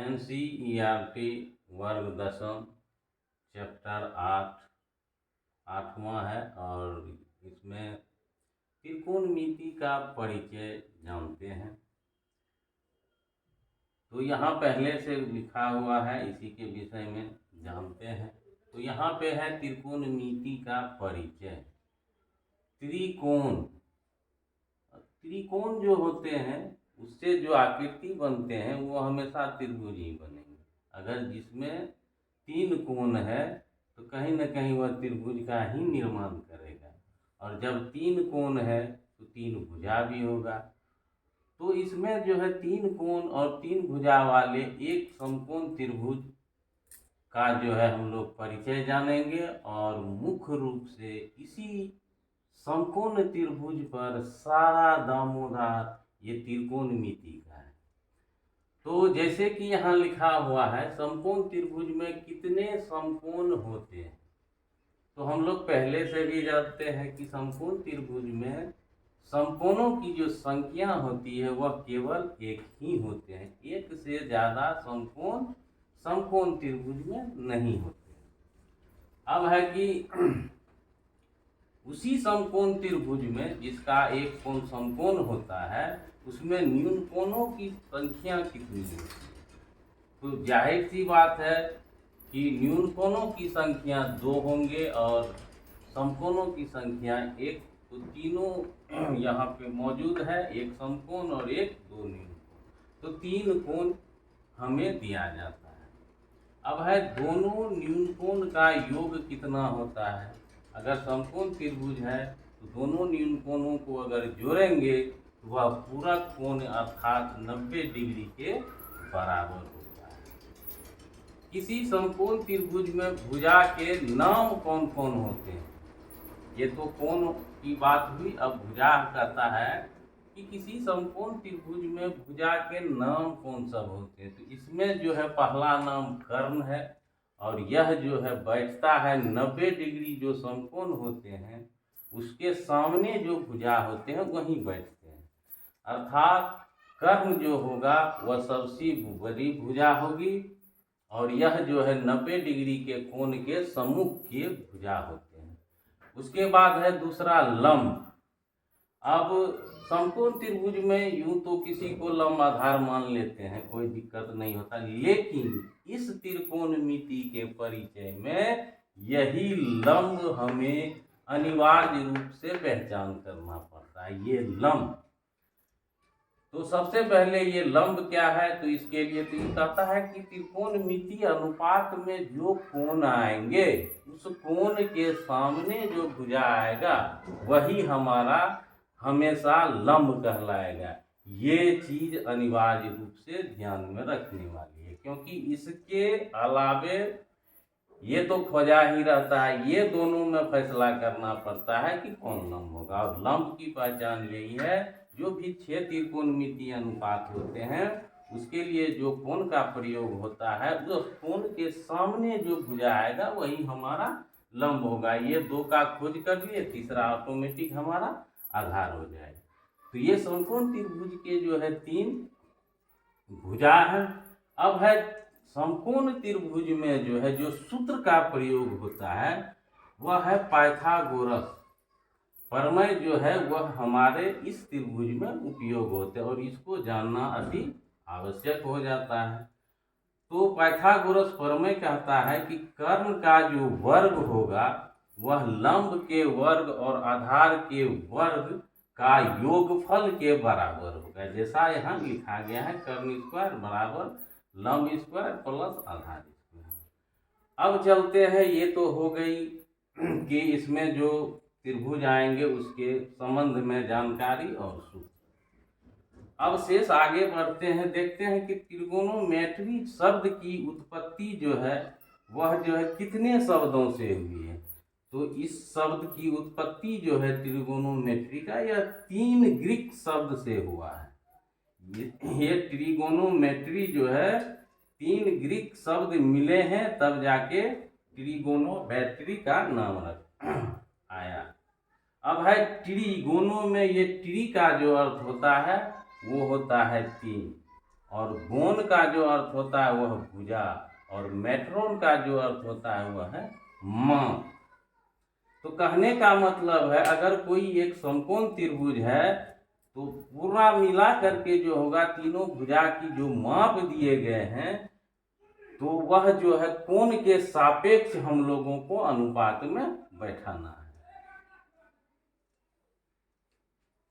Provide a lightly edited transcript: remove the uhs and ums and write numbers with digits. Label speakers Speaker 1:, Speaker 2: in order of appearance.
Speaker 1: NCERT वर्ग 10 chapter 8वां है और इसमें त्रिकोणमिति का परिचय जानते हैं। तो यहाँ पहले से लिखा हुआ है, इसी के विषय में जानते हैं। तो यहाँ पे है त्रिकोणमिति का परिचय। त्रिकोण जो होते हैं उससे जो आकृति बनते हैं वो हमेशा त्रिभुज ही बनेंगे। अगर जिसमें 3 कोण है तो कहीं न कहीं वह त्रिभुज का ही निर्माण करेगा, और जब 3 कोण है तो 3 भुजा भी होगा। तो इसमें जो है 3 कोण और 3 भुजा वाले एक समकोण त्रिभुज का जो है हम लोग परिचय जानेंगे, और मुख्य रूप से इसी समकोण त्रिभुज पर सारा दामोदर ये त्रिकोणमिति का है। तो जैसे कि यहाँ लिखा हुआ है समकोण त्रिभुज में कितने समकोण होते हैं, तो हम लोग पहले से भी जानते हैं कि समकोण त्रिभुज में समकोणों की जो संख्या होती है वह केवल एक ही होते हैं। एक से ज़्यादा समकोण त्रिभुज में नहीं होते। अब है कि उसी समकोण त्रिभुज में जिसका एक कोण समकोण होता है उसमें न्यून कोणों की संख्या कितनी होती है। तो जाहिर सी बात है कि न्यून कोणों की संख्या 2 होंगे और समकोणों की संख्या 1। तो तीनों यहाँ पे मौजूद है, एक समकोण और एक 2 न्यून कोण। तो 3 कोण हमें दिया जाता है। अब है दोनों न्यून कोण का योग कितना होता है। अगर समकोण त्रिभुज है तो दोनों न्यून कोणों को अगर जोड़ेंगे तो वह पूरा कोण अर्थात 90 डिग्री के बराबर होता है। किसी समकोण त्रिभुज में भुजा के नाम कौन कौन होते हैं। ये तो कोण की बात हुई। अब भुजा कहता है कि किसी समकोण त्रिभुज में भुजा के नाम कौन सब होते हैं। तो इसमें जो है पहला नाम कर्ण है, और यह जो है बैठता है 90 डिग्री। जो समकोण होते हैं उसके सामने जो भुजा होते हैं वहीं बैठते हैं, अर्थात कर्ण जो होगा वह सबसे बड़ी भुजा होगी, और यह जो है 90 डिग्री के कोण के सम्मुख के भुजा होते हैं। उसके बाद है दूसरा लंब। अब समकोण त्रिभुज में यूं तो किसी को लंब आधार मान लेते हैं, कोई दिक्कत नहीं होता, लेकिन इस त्रिकोणमिति के परिचय में यही लंब हमें अनिवार्य रूप से पहचान करना पड़ता है। ये लंब, तो सबसे पहले ये लंब क्या है, तो इसके लिए तो ये कहता है कि त्रिकोणमिति अनुपात में जो कोण आएंगे उस कोण के सामने जो भुजा आएगा वही हमारा हमेशा लंब कहलाएगा। ये चीज अनिवार्य रूप से ध्यान में रखने वाली है, क्योंकि इसके अलावे ये तो खोजा ही रहता है। ये दोनों में फैसला करना पड़ता है कि कौन लंब होगा, और लंब की पहचान यही है जो भी 6 त्रिकोणमिति अनुपात होते हैं उसके लिए जो कोण का प्रयोग होता है उस कोण के सामने जो भुजा आएगा वही हमारा लंब होगा। ये 2 का खोज कर लिए, तीसरा ऑटोमेटिक हमारा आधार हो जाएगा। तो ये समकोण त्रिभुज के जो है 3 भुजा है। अब है समकोण त्रिभुज में जो है जो सूत्र का प्रयोग होता है वह है पाइथागोरस प्रमेय जो है वह हमारे इस त्रिभुज में उपयोग होते हैं, और इसको जानना अति आवश्यक हो जाता है। तो पाइथागोरस प्रमेय कहता है कि कर्ण का जो वर्ग होगा वह लंब के वर्ग और आधार के वर्ग का योगफल के बराबर होगा। जैसा यहाँ लिखा गया है, कर्ण स्क्वायर बराबर लंब स्क्वायर प्लस आधार स्क्वायर। अब चलते हैं, ये तो हो गई कि इसमें जो त्रिभुज आएंगे उसके संबंध में जानकारी और सूत्र। अब शेष आगे बढ़ते हैं, देखते हैं कि त्रिगोनोमेट्री शब्द की उत्पत्ति जो है वह जो है कितने शब्दों से हुई है। तो इस शब्द की उत्पत्ति जो है त्रिगोनोमेट्री का, यह 3 ग्रीक शब्द से हुआ है। ये त्रिगोनोमेट्री जो है 3 ग्रीक शब्द मिले हैं तब जाके त्रिगोनोमेट्री का नाम आया। अब है त्रिगोनों में ये त्रि का जो अर्थ होता है वो होता है 3, और गोन का जो अर्थ होता है वह भुजा, और मेट्रोन का जो अर्थ होता है वह है माँ। तो कहने का मतलब है अगर कोई एक समकोण त्रिभुज है तो पूरा मिला करके जो होगा तीनों भुजा की जो माप दिए गए हैं तो वह जो है कोण के सापेक्ष हम लोगों को अनुपात में बैठाना है।